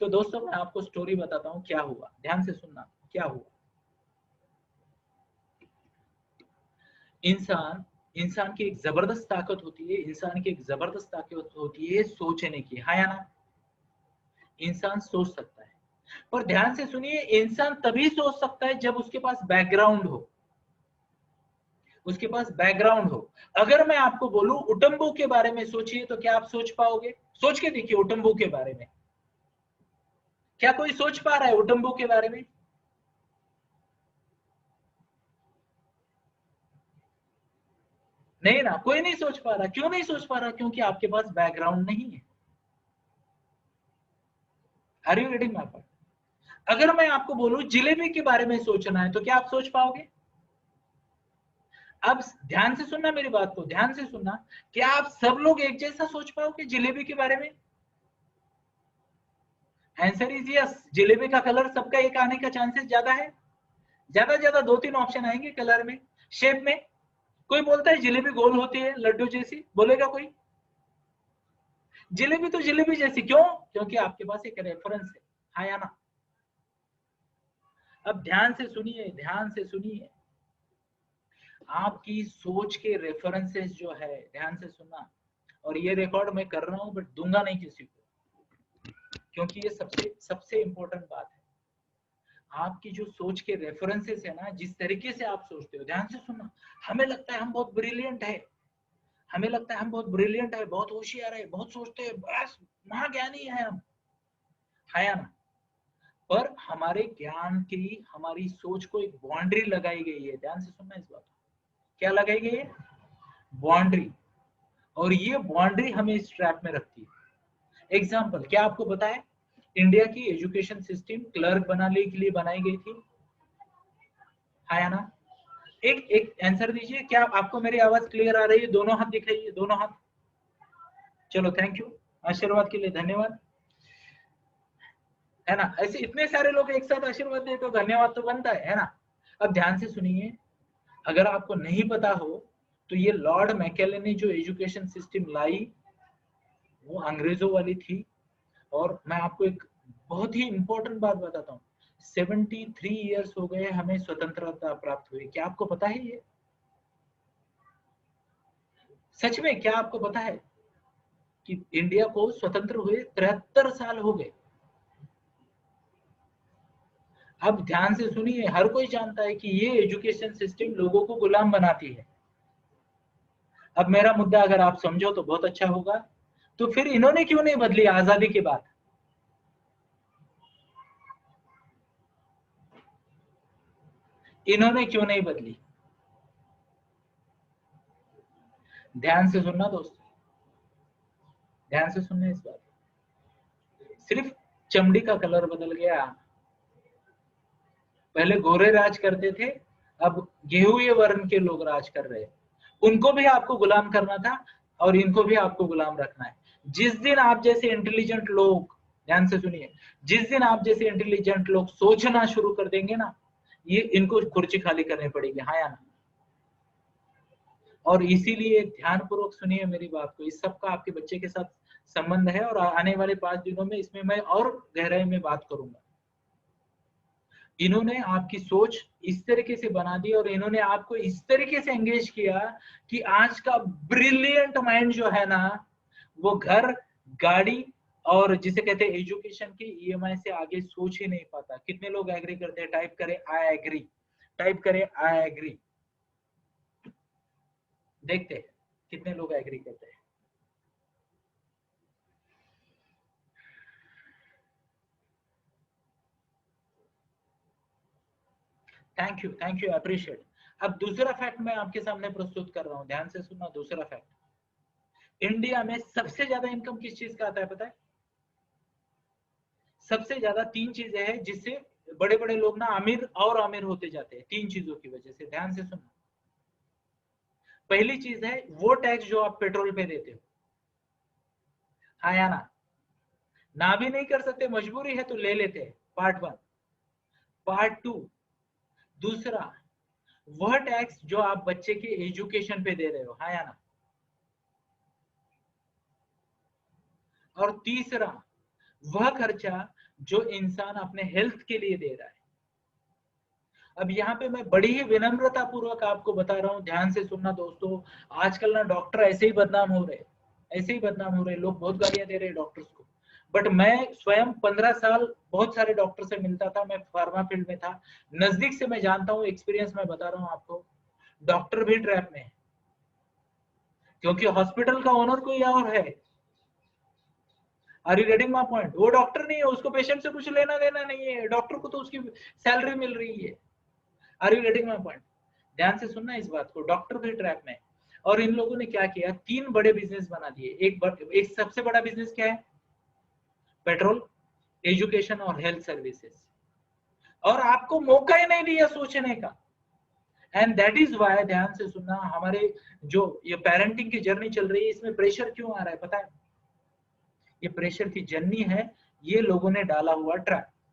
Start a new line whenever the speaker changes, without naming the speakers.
तो दोस्तों मैं आपको स्टोरी बताता हूँ क्या हुआ, ध्यान से सुनना क्या हुआ। इंसान इंसान की एक जबरदस्त ताकत होती है, इंसान की एक जबरदस्त ताकत होती है सोचने की, हाँ या ना। इंसान सोच सकता है, पर ध्यान से सुनिए, इंसान तभी सोच सकता है जब उसके पास बैकग्राउंड हो, उसके पास बैकग्राउंड हो। अगर मैं आपको बोलूं उटम्बू के बारे में सोचिए, तो क्या आप सोच पाओगे? सोच के देखिए उटम्बू के बारे में, क्या कोई सोच पा रहा है उटम्बू के बारे में? नहीं ना, कोई नहीं सोच पा रहा। क्यों नहीं सोच पा रहा? क्योंकि आपके पास बैकग्राउंड नहीं है। Are you getting my point? अगर मैं आपको बोलूं जिलेबी के बारे में सोचना है, तो क्या आप सोच पाओगे? अब ध्यान से सुनना मेरी बात को, ध्यान से सुनना। क्या आप सब लोग एक जैसा सोच पाओगे जिलेबी के बारे में? Answer is yes. जिलेबी का कलर सबका एक आने का चांसेस ज्यादा है। ज्यादा दो तीन ऑप्शन आएंगे कलर में, शेप में। कोई बोलता है जिलेबी गोल होती है लड्डू जैसी, बोलेगा कोई? जिलेबी तो जिलेबी जैसी, क्यों? क्योंकि आपके पास एक रेफरेंस है, हाँ या ना। अब ध्यान से सुनिए, ध्यान से सुनिए। आपकी सोच के रेफरेंसेस जो है, ध्यान से सुनना। और ये रिकॉर्ड मैं कर रहा हूं बट दूंगा नहीं किसी को, क्योंकि ये सबसे सबसे इंपॉर्टेंट बात है। आपकी जो सोच के रेफरेंसेस है ना, जिस तरीके से आप सोचते हो, ध्यान से सुनना। हमें लगता है हम बहुत ब्रिलियंट है, हमें लगता है हम बहुत ब्रिलियंट है, बहुत होशियार है, बहुत सोचते हैं, बस महाज्ञानी है हम, है या ना। पर हमारे ज्ञान की, हमारी सोच को एक बाउंड्री लगाई गई है, ध्यान से सुनना इस बात को। क्या लगाई गई है? बाउंड्री। और ये बाउंड्री हमें इस ट्रैप में रखती है। एग्जाम्पल, क्या आपको पता है इंडिया की एजुकेशन सिस्टम क्लर्क बनाने के लिए बनाई गई थी, है या ना? एक एक आंसर दीजिए। क्या आपको मेरी आवाज क्लियर आ रही है? दोनों हाथ दिखाइए, दोनों हाथ। चलो, थैंक यू, आशीर्वाद के लिए धन्यवाद, है ना। ऐसे इतने सारे लोग एक साथ आशीर्वाद दे तो धन्यवाद तो बनता है ना। अब ध्यान से सुनिए, अगर आपको नहीं पता हो, तो ये लॉर्ड मैकेले ने जो एजुकेशन सिस्टम लाई, वो अंग्रेजों वाली थी। और मैं आपको एक बहुत ही इंपॉर्टेंट बात बताता हूँ। 73 ईयर्स हो गए हमें स्वतंत्रता प्राप्त हुई, क्या आपको पता है ये? सच में, क्या आपको पता है कि इंडिया को स्वतंत्र हुए 73 साल हो गए? अब ध्यान से सुनिए, हर कोई जानता है कि ये एजुकेशन सिस्टम लोगों को गुलाम बनाती है। अब मेरा मुद्दा अगर आप समझो तो बहुत अच्छा होगा। तो फिर इन्होंने क्यों नहीं बदली आजादी के बाद? इन्होंने क्यों नहीं बदली? ध्यान से सुनना दोस्तों, ध्यान से सुनना इस बात। सिर्फ चमड़ी का कलर बदल गया। पहले गोरे राज करते थे, अब गेहूं वर्ण के लोग राज कर रहे हैं। उनको भी आपको गुलाम करना था, और इनको भी आपको गुलाम रखना है। जिस दिन आप जैसे इंटेलिजेंट लोग, ध्यान से सुनिए, जिस दिन आप जैसे इंटेलिजेंट लोग सोचना शुरू कर देंगे ना, ये इनको कुर्सी खाली करनी पड़ेगी, हाँ या ना। और इसीलिए ध्यानपूर्वक सुनिए मेरी बात को, इस सब का आपके बच्चे के साथ संबंध है, और आने वाले 5 दिनों में इसमें मैं और गहराई में बात करूंगा। इन्होंने आपकी सोच इस तरीके से बना दी, और इन्होंने आपको इस तरीके से एंगेज किया कि आज का ब्रिलियंट माइंड जो है ना, वो घर, गाड़ी, और जिसे कहते हैं एजुकेशन की ईएमआई से आगे सोच ही नहीं पाता। कितने लोग एग्री करते हैं? टाइप करें आई एग्री, टाइप करें आई एग्री। देखते हैं कितने लोग एग्री करते हैं। Thank you, appreciate. अब दूसरा फैक्ट मैं आपके सामने प्रस्तुत कर रहा हूं, ध्यान से सुनना। दूसरा फैक्ट, इंडिया में सबसे ज्यादा इनकम किस चीज का आता है पता है? सबसे ज्यादा तीन चीजें हैं जिससे बड़े बड़े लोग ना अमीर और अमीर होते जाते हैं, तीन चीजों की वजह से, ध्यान से सुनना। पहली चीज है वो टैक्स जो आप पेट्रोल पे देते हो, हाँ या ना। ना भी नहीं कर सकते, मजबूरी है तो ले लेते हैं, पार्ट वन। पार्ट टू, दूसरा, वह टैक्स जो आप बच्चे के एजुकेशन पे दे रहे हो, हाँ या ना। और तीसरा, वह खर्चा जो इंसान अपने हेल्थ के लिए दे रहा है। अब यहाँ पे मैं बड़ी ही विनम्रता पूर्वक आपको बता रहा हूँ, ध्यान से सुनना दोस्तों। आजकल ना डॉक्टर ऐसे ही बदनाम हो रहे, ऐसे ही बदनाम हो रहे, लोग बहुत गालियां दे रहे हैं डॉक्टर्स को। बट मैं स्वयं 15 साल बहुत सारे डॉक्टर से मिलता था, मैं फार्मा फील्ड में था, नजदीक से मैं जानता हूँ, एक्सपीरियंस मैं बता रहा हूँ आपको। डॉक्टर भी ट्रैप में है, क्योंकि हॉस्पिटल का ओनर कोई और है। Are you getting my point? वो डॉक्टर नहीं है, उसको पेशेंट से कुछ लेना देना नहीं है, डॉक्टर को तो उसकी सैलरी मिल रही है। Are you getting my point? ध्यान से सुनना इस बात को, डॉक्टर भी ट्रैप में है। और इन लोगों ने क्या किया, 3 बड़े बिजनेस बना दिए। एक सबसे बड़ा बिजनेस क्या है? पेट्रोल, एजुकेशन और हेल्थ सर्विसेज। और आपको मौका ही नहीं दिया सोचने का। एंड दैट इज वाई, ध्यान से सुनना, हमारे जो ये पेरेंटिंग की जर्नी चल रही है, इसमें प्रेशर क्यों आ रहा है पता है? ये प्रेशर की जर्नी है, ये लोगों ने डाला हुआ ट्रैप।